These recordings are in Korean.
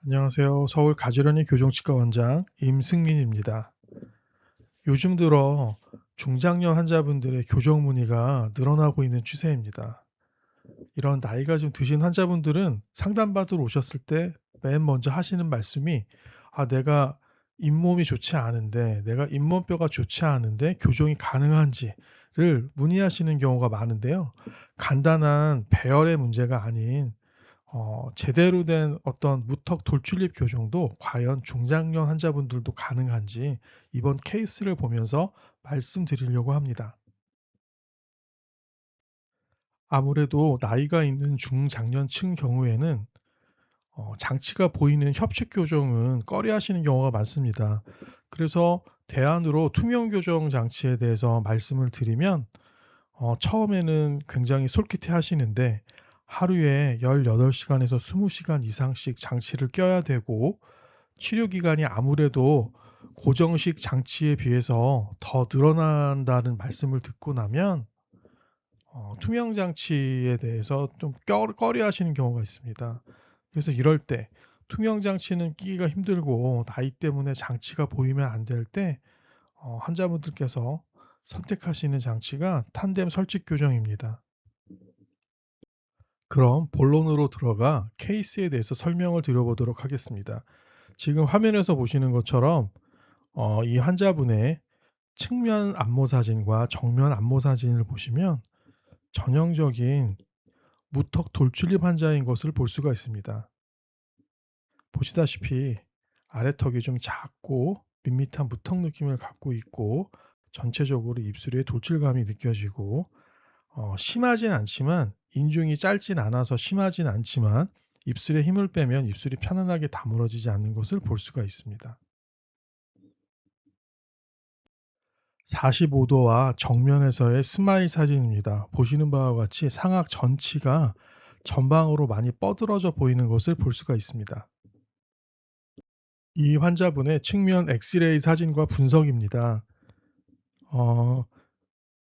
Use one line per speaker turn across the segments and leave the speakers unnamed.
안녕하세요. 서울 가지런히 교정치과 원장 임승민입니다. 요즘 들어 중장년 환자분들의 교정 문의가 늘어나고 있는 추세입니다. 이런 나이가 좀 드신 환자분들은 상담받으러 오셨을 때 맨 먼저 하시는 말씀이 내가 잇몸이 좋지 않은데, 내가 잇몸뼈가 좋지 않은데 교정이 가능한지를 문의하시는 경우가 많은데요. 간단한 배열의 문제가 아닌 제대로 된 어떤 무턱 돌출입 교정도 과연 중장년 환자분들도 가능한지 이번 케이스를 보면서 말씀드리려고 합니다. 아무래도 나이가 있는 중장년층 경우에는 장치가 보이는 협식 교정은 꺼려하시는 경우가 많습니다. 그래서 대안으로 투명 교정 장치에 대해서 말씀을 드리면 처음에는 굉장히 솔깃해 하시는데, 하루에 18시간에서 20시간 이상씩 장치를 껴야 되고 치료 기간이 아무래도 고정식 장치에 비해서 더 늘어난다는 말씀을 듣고 나면 투명 장치에 대해서 좀 꺼려하시는 경우가 있습니다. 그래서 이럴 때 투명 장치는 끼기가 힘들고 나이 때문에 장치가 보이면 안 될 때 환자분들께서 선택하시는 장치가 탄뎀 설치 교정입니다. 그럼 본론으로 들어가 케이스에 대해서 설명을 드려보도록 하겠습니다. 지금 화면에서 보시는 것처럼 이 환자분의 측면 안모 사진과 정면 안모 사진을 보시면 전형적인 무턱 돌출입 환자인 것을 볼 수가 있습니다. 보시다시피 아래턱이 좀 작고 밋밋한 무턱 느낌을 갖고 있고, 전체적으로 입술에 돌출감이 느껴지고 심하진 않지만, 인중이 짧진 않아서 심하진 않지만 입술에 힘을 빼면 입술이 편안하게 다물어지지 않는 것을 볼 수가 있습니다. 45도와 정면에서의 스마일 사진입니다. 보시는 바와 같이 상악 전치가 전방으로 많이 뻗어져 보이는 것을 볼 수가 있습니다. 이 환자분의 측면 엑스레이 사진과 분석입니다. 어,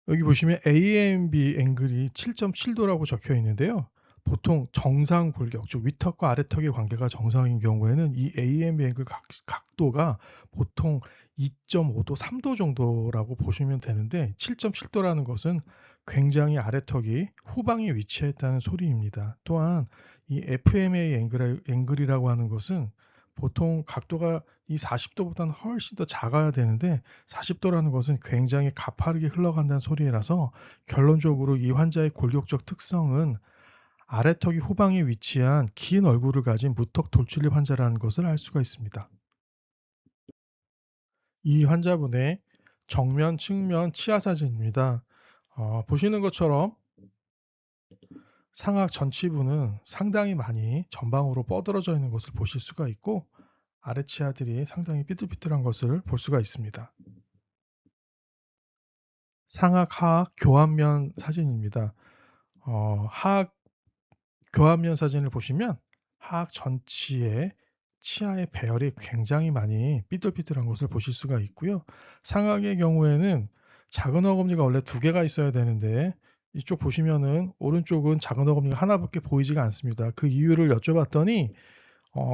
여기 보시면 AMB 앵글이 7.7도라고 적혀 있는데요. 보통 정상 골격, 즉 위턱과 아래턱의 관계가 정상인 경우에는 이 AMB 앵글 각도가 보통 2.5도, 3도 정도라고 보시면 되는데, 7.7도라는 것은 굉장히 아래턱이 후방에 위치했다는 소리입니다. 또한 이 FMA 앵글이라고 하는 것은 보통 각도가 이 40도보다는 훨씬 더 작아야 되는데, 40도라는 것은 굉장히 가파르게 흘러간다는 소리라서 결론적으로 이 환자의 골격적 특성은 아래턱이 후방에 위치한 긴 얼굴을 가진 무턱 돌출입 환자라는 것을 알 수가 있습니다. 이 환자분의 정면, 측면 치아 사진입니다. 보시는 것처럼 상악 전치부는 상당히 많이 전방으로 뻗어져 있는 것을 보실 수가 있고, 아래 치아들이 상당히 삐뚤삐뚤한 것을 볼 수가 있습니다. 상악 하악 교환면 사진입니다. 하악 교환면 사진을 보시면 하악 전치의 치아의 배열이 굉장히 많이 삐뚤삐뚤한 것을 보실 수가 있고요. 상악의 경우에는 작은 어금니가 원래 두 개가 있어야 되는데, 이쪽 보시면은 오른쪽은 작은 어금니가 하나밖에 보이지가 않습니다. 그 이유를 여쭤봤더니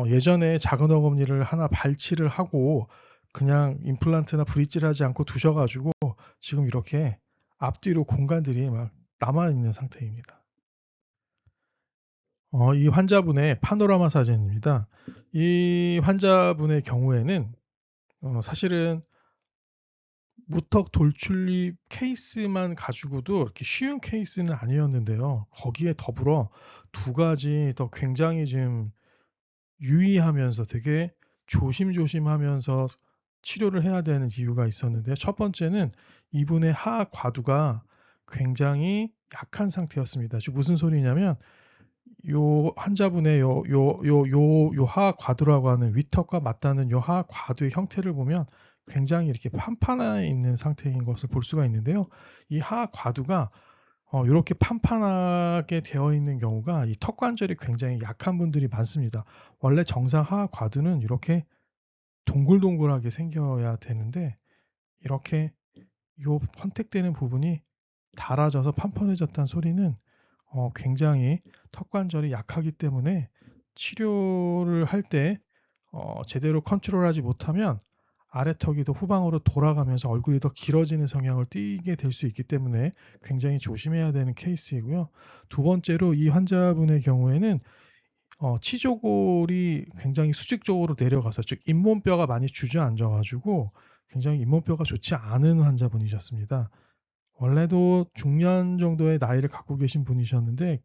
예전에 작은 어금니를 하나 발치를 하고 그냥 임플란트나 브릿지를 하지 않고 두셔가지고 지금 이렇게 앞뒤로 공간들이 막 남아 있는 상태입니다. 이 환자분의 파노라마 사진입니다. 이 환자분의 경우에는 사실은 무턱 돌출입 케이스만 가지고도 이렇게 쉬운 케이스는 아니었는데요. 거기에 더불어 두 가지 더 굉장히 좀 유의하면서 되게 조심조심하면서 치료를 해야 되는 이유가 있었는데, 첫 번째는 이분의 하악 과두가 굉장히 약한 상태였습니다. 즉 무슨 소리냐면, 요 환자분의 요 하악 과두라고 하는 위턱과 맞닿는 요 하악 과두의 형태를 보면 굉장히 이렇게 판판해 있는 상태인 것을 볼 수가 있는데요. 이 하악 과두가 요렇게 판판하게 되어 있는 경우가 이 턱 관절이 굉장히 약한 분들이 많습니다. 원래 정상 하악 과두는 이렇게 동글동글하게 생겨야 되는데, 이렇게 요 선택되는 부분이 닳아져서 판판해졌다는 소리는 굉장히 턱 관절이 약하기 때문에 치료를 할 때 제대로 컨트롤하지 못하면 아래턱이 더 후방으로 돌아가면서 얼굴이 더 길어지는 성향을 띠게 될 수 있기 때문에 굉장히 조심해야 되는 케이스이고요. 두 번째로 이 환자분의 경우에는 치조골이 굉장히 수직적으로 내려가서 즉 잇몸뼈가 많이 주저앉아 가지고 굉장히 잇몸뼈가 좋지 않은 환자분이셨습니다. 원래도 중년 정도의 나이를 갖고 계신 분이셨는데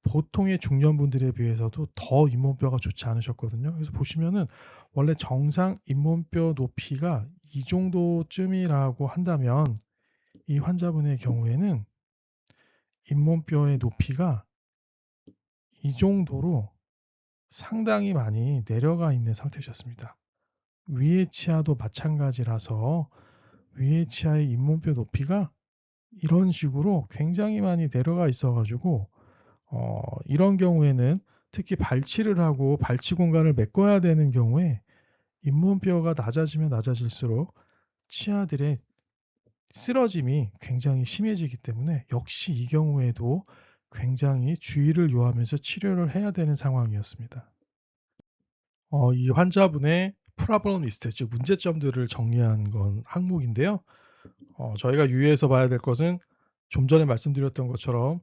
보통의 중년분들에 비해서도 더 잇몸뼈가 좋지 않으셨거든요. 그래서 보시면은 원래 정상 잇몸뼈 높이가 이 정도쯤이라고 한다면 이 환자분의 경우에는 잇몸뼈의 높이가 이 정도로 상당히 많이 내려가 있는 상태셨습니다. 위의 치아도 마찬가지라서 위의 치아의 잇몸뼈 높이가 이런 식으로 굉장히 많이 내려가 있어 가지고 이런 경우에는 특히 발치를 하고 발치 공간을 메꿔야 되는 경우에 잇몸뼈가 낮아지면 낮아질수록 치아들의 쓰러짐이 굉장히 심해지기 때문에 역시 이 경우에도 굉장히 주의를 요하면서 치료를 해야 되는 상황이었습니다. 이 환자분의 프라블럼 리스트, 즉 문제점들을 정리한 건 항목인데요. 저희가 유의해서 봐야 될 것은 좀 전에 말씀드렸던 것처럼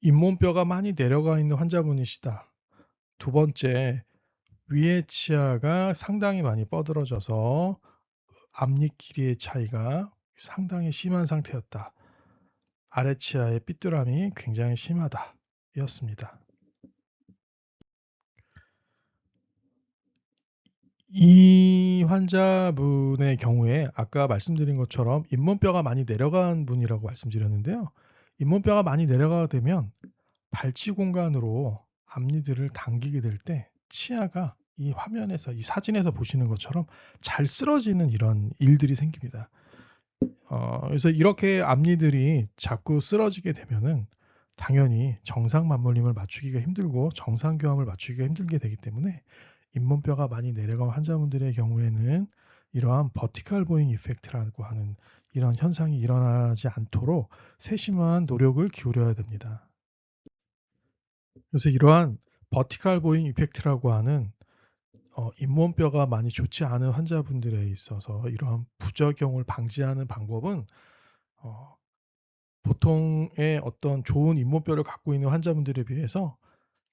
잇몸뼈가 많이 내려가 있는 환자분이시다. 두 번째, 위의 치아가 상당히 많이 뻗어져서 앞니 길이의 차이가 상당히 심한 상태였다. 아래 치아의 삐뚤함이 굉장히 심하다. 였습니다. 이 환자분의 경우에 아까 말씀드린 것처럼 잇몸뼈가 많이 내려간 분이라고 말씀드렸는데요. 잇몸뼈가 많이 내려가게 되면 발치 공간으로 앞니들을 당기게 될 때 치아가 이 화면에서 이 사진에서 보시는 것처럼 잘 쓰러지는 이런 일들이 생깁니다. 그래서 이렇게 앞니들이 자꾸 쓰러지게 되면은 당연히 정상 맞물림을 맞추기가 힘들고 정상 교함을 맞추기가 힘들게 되기 때문에 잇몸뼈가 많이 내려간 환자분들의 경우에는 이러한 버티컬 보잉 이펙트라고 하는 이런 현상이 일어나지 않도록 세심한 노력을 기울여야 됩니다. 그래서 이러한 버티컬 보잉 이펙트라고 하는 잇몸뼈가 많이 좋지 않은 환자분들에 있어서 이러한 부작용을 방지하는 방법은 어, 보통의 어떤 좋은 잇몸뼈를 갖고 있는 환자분들에 비해서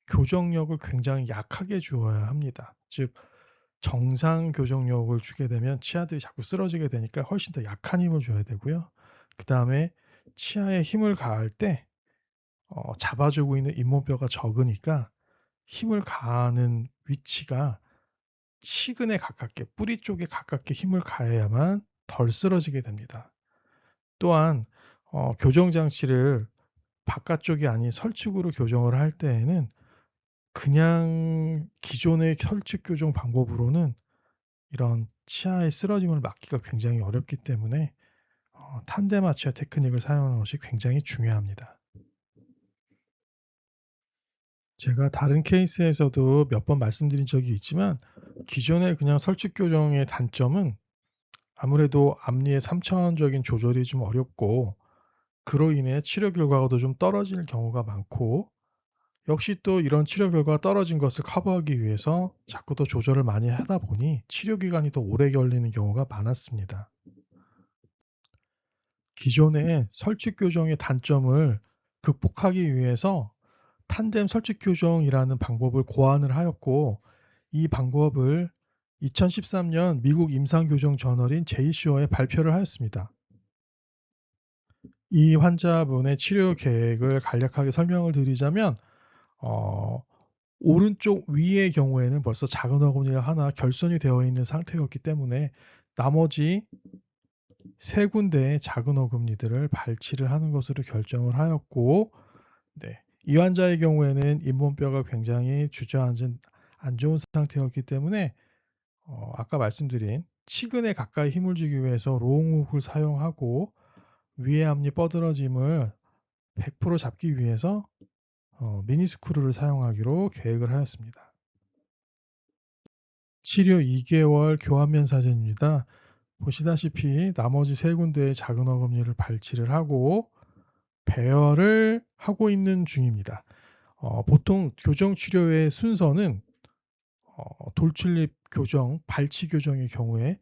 교정력을 굉장히 약하게 주어야 합니다. 즉 정상 교정력을 주게 되면 치아들이 자꾸 쓰러지게 되니까 훨씬 더 약한 힘을 줘야 되고요. 그 다음에 치아에 힘을 가할 때 잡아주고 있는 잇몸뼈가 적으니까 힘을 가하는 위치가 치근에 가깝게 뿌리 쪽에 가깝게 힘을 가해야만 덜 쓰러지게 됩니다. 또한 교정 장치를 바깥쪽이 아닌 설축으로 교정을 할 때에는 그냥 기존의 설축 교정 방법으로는 이런 치아의 쓰러짐을 막기가 굉장히 어렵기 때문에 탄덴 아치아 테크닉을 사용하는 것이 굉장히 중요합니다. 제가 다른 케이스에서도 몇 번 말씀드린 적이 있지만 기존의 그냥 설축 교정의 단점은 아무래도 앞니의 3차원적인 조절이 좀 어렵고 그로 인해 치료 결과가 좀 떨어질 경우가 많고 역시 또 이런 치료 결과가 떨어진 것을 커버하기 위해서 자꾸 더 조절을 많이 하다 보니 치료 기간이 더 오래 걸리는 경우가 많았습니다. 기존의 설치 교정의 단점을 극복하기 위해서 탄뎀 설치 교정이라는 방법을 고안을 하였고 이 방법을 2013년 미국 임상교정 저널인 제이슈어에 발표를 하였습니다. 이 환자분의 치료 계획을 간략하게 설명을 드리자면 어, 오른쪽 위의 경우에는 벌써 작은 어금니가 하나 결손이 되어 있는 상태였기 때문에 나머지 세 군데의 작은 어금니들을 발치를 하는 것으로 결정을 하였고 네, 이 환자의 경우에는 잇몸뼈가 굉장히 주저앉은 안 좋은 상태였기 때문에 아까 말씀드린 치근에 가까이 힘을 주기 위해서 로우훅을 사용하고 위의 앞니 뻗어짐을 100% 잡기 위해서 미니스크루를 사용하기로 계획을 하였습니다. 치료 2개월 교환면 사진입니다. 보시다시피 나머지 세 군데의 작은 어금니를 발치를 하고 배열을 하고 있는 중입니다. 보통 교정 치료의 순서는 돌출입 교정, 발치 교정의 경우에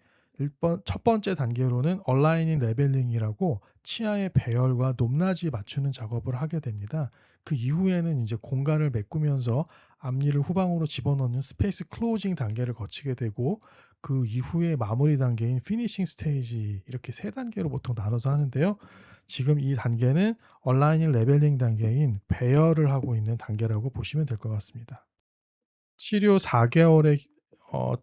첫 번째 단계로는 얼라이닝 레벨링이라고 치아의 배열과 높낮이 맞추는 작업을 하게 됩니다. 그 이후에는 이제 공간을 메꾸면서 앞니를 후방으로 집어넣는 스페이스 클로징 단계를 거치게 되고, 그 이후에 마무리 단계인 피니싱 스테이지, 이렇게 세 단계로 보통 나눠서 하는데요. 지금 이 단계는 얼라이닝 레벨링 단계인 배열을 하고 있는 단계라고 보시면 될 것 같습니다. 치료 4개월의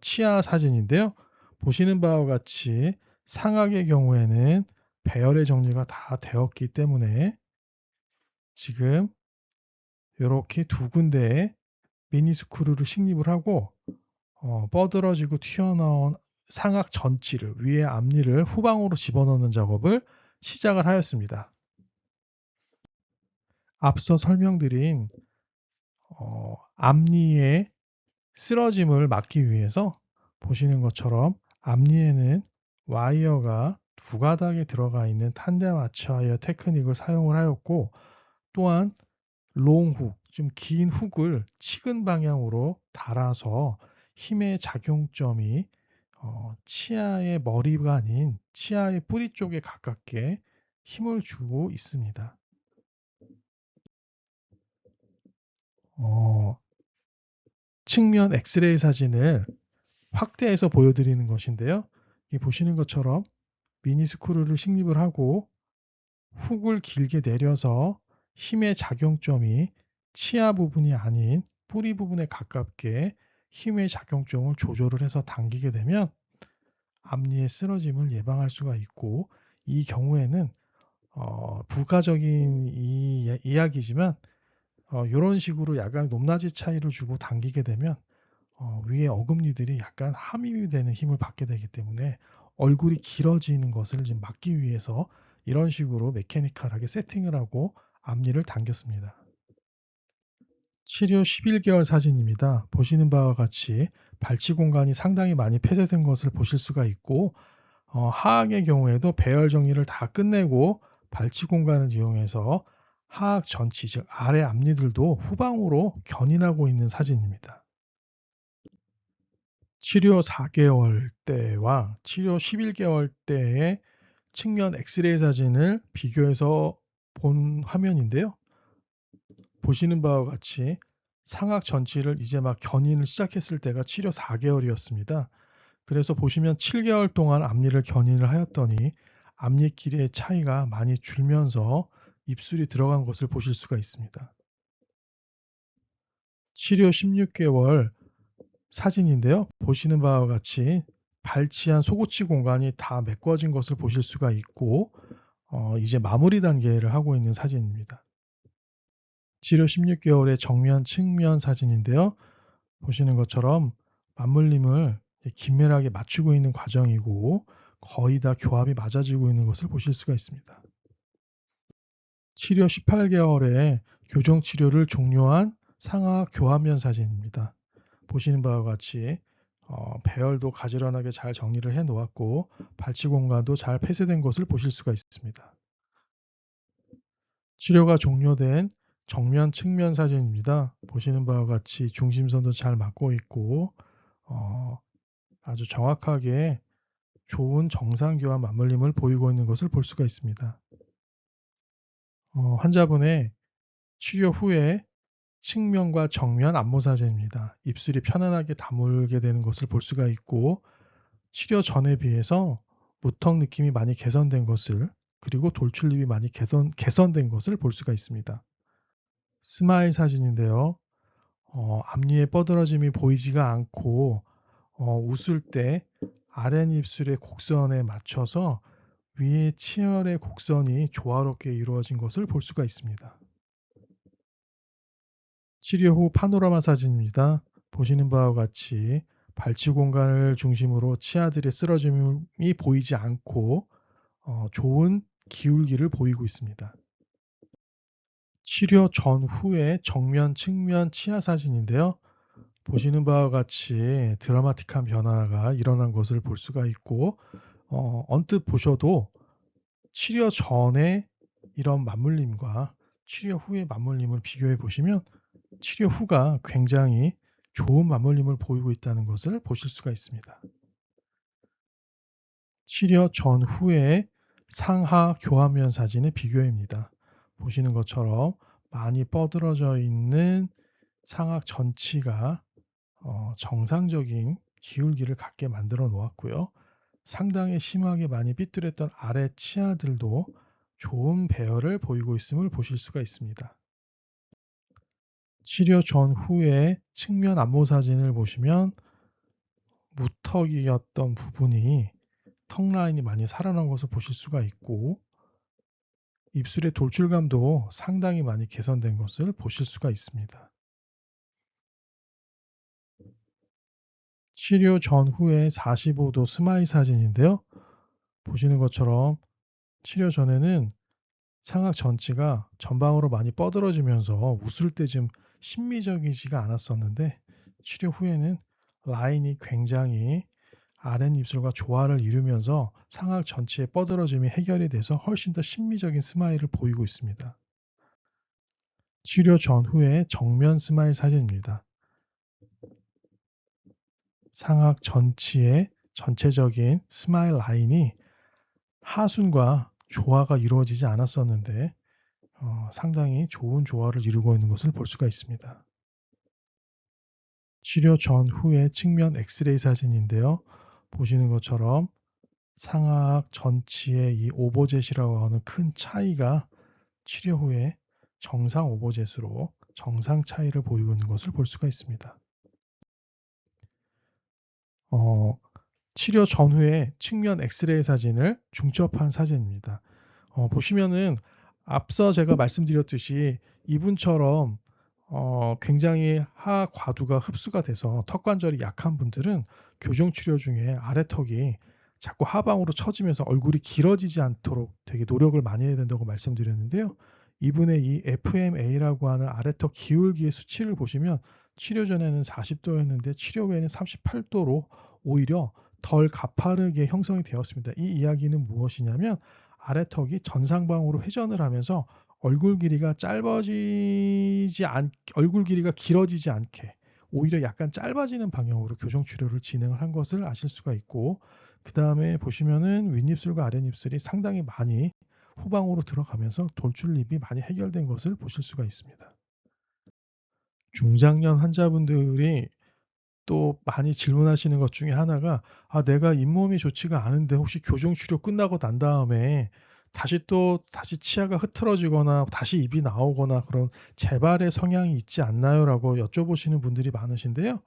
치아 사진인데요. 보시는 바와 같이 상악의 경우에는 배열의 정리가 다 되었기 때문에 지금 이렇게 두 군데에 미니스크류를 식립을 하고 뻗어지고 튀어나온 상악 전치를, 위에 앞니를 후방으로 집어넣는 작업을 시작을 하였습니다. 앞서 설명드린 앞니의 쓰러짐을 막기 위해서 보시는 것처럼 앞니에는 와이어가 두 가닥에 들어가 있는 탄덴 아치 와이어 테크닉을 사용을 하였고, 또한 롱훅, 좀 긴 훅을 치근 방향으로 달아서 힘의 작용점이 치아의 머리가 아닌 치아의 뿌리 쪽에 가깝게 힘을 주고 있습니다. 어, 측면 엑스레이 사진을 확대해서 보여드리는 것인데요. 이 보시는 것처럼 미니스크류를 식립을 하고 훅을 길게 내려서 힘의 작용점이 치아 부분이 아닌 뿌리 부분에 가깝게 힘의 작용점을 조절을 해서 당기게 되면 앞니의 쓰러짐을 예방할 수가 있고, 이 경우에는 부가적인 이야기지만 이런 식으로 약간 높낮이 차이를 주고 당기게 되면 위에 어금니들이 약간 함유이 되는 힘을 받게 되기 때문에 얼굴이 길어지는 것을 좀 막기 위해서 이런 식으로 메케니컬하게 세팅을 하고 앞니를 당겼습니다. 치료 11개월 사진입니다. 보시는 바와 같이 발치 공간이 상당히 많이 폐쇄된 것을 보실 수가 있고, 하악의 경우에도 배열 정리를 다 끝내고 발치 공간을 이용해서 하악 전치, 즉 아래 앞니들도 후방으로 견인하고 있는 사진입니다. 치료 4개월 때와 치료 11개월 때의 측면 엑스레이 사진을 비교해서 본 화면인데요. 보시는 바와 같이 상악 전치를 이제 막 견인을 시작했을 때가 치료 4개월이었습니다. 그래서 보시면 7개월 동안 앞니를 견인을 하였더니 앞니 길이의 차이가 많이 줄면서 입술이 들어간 것을 보실 수가 있습니다. 치료 16개월 사진인데요. 보시는 바와 같이 발치한 소고치 공간이 다 메꿔진 것을 보실 수가 있고, 이제 마무리 단계를 하고 있는 사진입니다. 치료 16개월의 정면 측면 사진인데요. 보시는 것처럼 맞물림을 긴밀하게 맞추고 있는 과정이고 거의 다 교합이 맞아지고 있는 것을 보실 수가 있습니다. 치료 18개월의 교정 치료를 종료한 상하 교합면 사진입니다. 보시는 바와 같이 배열도 가지런하게 잘 정리를 해 놓았고 발치 공간도 잘 폐쇄된 것을 보실 수가 있습니다. 치료가 종료된 정면 측면 사진입니다. 보시는 바와 같이 중심선도 잘 맞고 있고 어, 아주 정확하게 좋은 정상교합 맞물림을 보이고 있는 것을 볼 수가 있습니다. 환자분의 치료 후에 측면과 정면 안모 사진입니다. 입술이 편안하게 다물게 되는 것을 볼 수가 있고, 치료 전에 비해서 무턱 느낌이 많이 개선된 것을, 그리고 돌출입이 많이 개선된 것을 볼 수가 있습니다. 스마일 사진인데요. 앞니의 뻐드러짐이 보이지가 않고 웃을 때 아랫입술의 곡선에 맞춰서 위의 치열의 곡선이 조화롭게 이루어진 것을 볼 수가 있습니다. 치료 후 파노라마 사진입니다. 보시는 바와 같이 발치 공간을 중심으로 치아들의 쓰러짐이 보이지 않고 좋은 기울기를 보이고 있습니다. 치료 전후의 정면, 측면 치아 사진인데요. 보시는 바와 같이 드라마틱한 변화가 일어난 것을 볼 수가 있고, 언뜻 보셔도 치료 전에 이런 맞물림과 치료 후의 맞물림을 비교해 보시면 치료 후가 굉장히 좋은 맞물림을 보이고 있다는 것을 보실 수가 있습니다. 치료 전후의 상하 교환면 사진의 비교입니다. 보시는 것처럼 많이 뻐들어져 있는 상악 전치가 정상적인 기울기를 갖게 만들어 놓았고요. 상당히 심하게 많이 삐뚤었던 아래 치아들도 좋은 배열을 보이고 있음을 보실 수가 있습니다. 치료 전후의 측면 안모 사진을 보시면 무턱이었던 부분이 턱 라인이 많이 살아난 것을 보실 수가 있고, 입술의 돌출감도 상당히 많이 개선된 것을 보실 수가 있습니다. 치료 전후의 45도 스마일 사진인데요. 보시는 것처럼 치료 전에는 상악 전치가 전방으로 많이 뻐들어지면서 웃을 때 좀 심미적이지가 않았었는데, 치료 후에는 라인이 굉장히 아랫입술과 조화를 이루면서 상악 전체의 뻐들어짐이 해결이 돼서 훨씬 더 심미적인 스마일을 보이고 있습니다. 치료 전후의 정면 스마일 사진입니다. 상악 전치의 전체적인 스마일 라인이 하순과 조화가 이루어지지 않았었는데 상당히 좋은 조화를 이루고 있는 것을 볼 수가 있습니다. 치료 전후의 측면 엑스레이 사진인데요. 보시는 것처럼 상악 전치의 이 오버젯이라고 하는 큰 차이가 치료 후에 정상 오버젯으로 정상 차이를 보이고 있는 것을 볼 수가 있습니다. 어, 치료 전후의 측면 엑스레이 사진을 중첩한 사진입니다. 보시면은 앞서 제가 말씀드렸듯이 이분처럼 굉장히 하과두가 흡수가 돼서 턱 관절이 약한 분들은 교정 치료 중에 아래턱이 자꾸 하방으로 처지면서 얼굴이 길어지지 않도록 되게 노력을 많이 해야 된다고 말씀드렸는데요. 이분의 이 FMA라고 하는 아래턱 기울기의 수치를 보시면 치료 전에는 40도였는데 치료 후에는 38도로 오히려 덜 가파르게 형성이 되었습니다. 이 이야기는 무엇이냐면 아래턱이 전상방으로 회전을 하면서 얼굴 길이가 얼굴 길이가 길어지지 않게 오히려 약간 짧아지는 방향으로 교정 치료를 진행을 한 것을 아실 수가 있고, 그 다음에 보시면은 윗입술과 아랫입술이 상당히 많이 후방으로 들어가면서 돌출입이 많이 해결된 것을 보실 수가 있습니다. 중장년 환자분들이 또 많이 질문하시는 것 중에 하나가, 내가 잇몸이 좋지가 않은데 혹시 교정 치료 끝나고 난 다음에 다시 치아가 흐트러지거나 다시 입이 나오거나 그런 재발의 성향이 있지 않나요?"라고 여쭤보시는 분들이 많으신데요.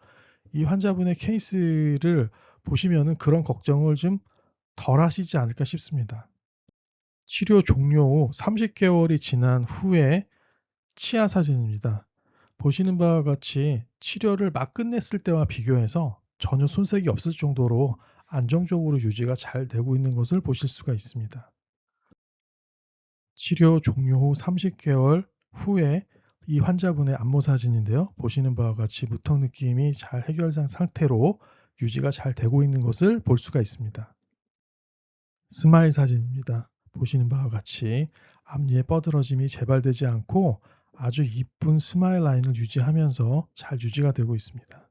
이 환자분의 케이스를 보시면은 그런 걱정을 좀 덜 하시지 않을까 싶습니다. 치료 종료 후 30개월이 지난 후에 치아 사진입니다. 보시는 바와 같이 치료를 막 끝냈을 때와 비교해서 전혀 손색이 없을 정도로 안정적으로 유지가 잘 되고 있는 것을 보실 수가 있습니다. 치료 종료 후 30개월 후에 이 환자분의 안모 사진인데요. 보시는 바와 같이 무턱 느낌이 잘 해결된 상태로 유지가 잘 되고 있는 것을 볼 수가 있습니다. 스마일 사진입니다. 보시는 바와 같이 앞니의 뻐들어짐이 재발되지 않고 아주 이쁜 스마일 라인을 유지하면서 잘 유지가 되고 있습니다.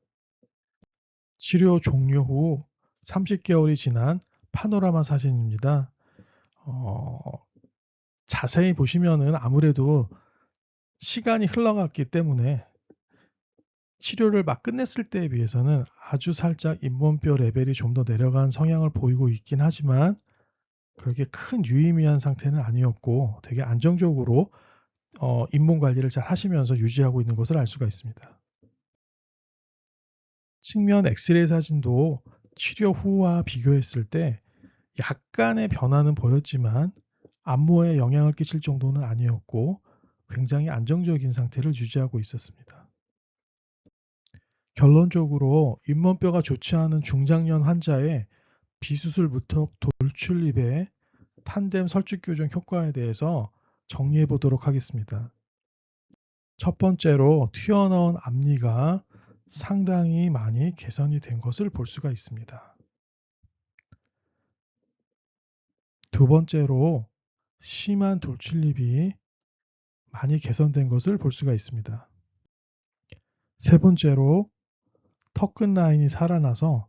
치료 종료 후 30개월이 지난 파노라마 사진입니다. 어, 자세히 보시면은 아무래도 시간이 흘러갔기 때문에 치료를 막 끝냈을 때에 비해서는 아주 살짝 잇몸뼈 레벨이 좀 더 내려간 성향을 보이고 있긴 하지만 그렇게 큰 유의미한 상태는 아니었고 되게 안정적으로 잇몸 관리를 잘 하시면서 유지하고 있는 것을 알 수가 있습니다. 측면 엑스레이 사진도 치료 후와 비교했을 때 약간의 변화는 보였지만 안모에 영향을 끼칠 정도는 아니었고 굉장히 안정적인 상태를 유지하고 있었습니다. 결론적으로 잇몸뼈가 좋지 않은 중장년 환자의 비수술부터 돌출입의 탄덴 설치 교정 효과에 대해서 정리해 보도록 하겠습니다. 첫 번째로 튀어나온 앞니가 상당히 많이 개선이 된 것을 볼 수가 있습니다. 두 번째로 심한 돌출입이 많이 개선된 것을 볼 수가 있습니다. 세 번째로 턱끝 라인이 살아나서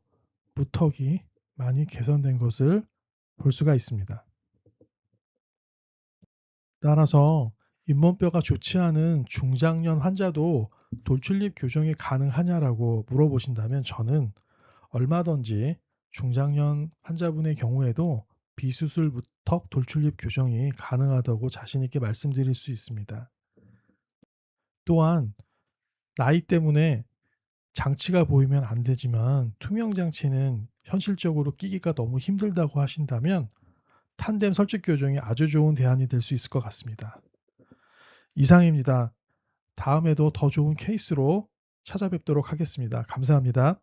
무턱이 많이 개선된 것을 볼 수가 있습니다. 따라서 잇몸뼈가 좋지 않은 중장년 환자도 돌출입 교정이 가능하냐라고 물어보신다면 저는 얼마든지 중장년 환자분의 경우에도 비수술 무턱 돌출입 교정이 가능하다고 자신 있게 말씀드릴 수 있습니다. 또한 나이 때문에 장치가 보이면 안 되지만 투명 장치는 현실적으로 끼기가 너무 힘들다고 하신다면 탄뎀 설치 교정이 아주 좋은 대안이 될 수 있을 것 같습니다. 이상입니다. 다음에도 더 좋은 케이스로 찾아뵙도록 하겠습니다. 감사합니다.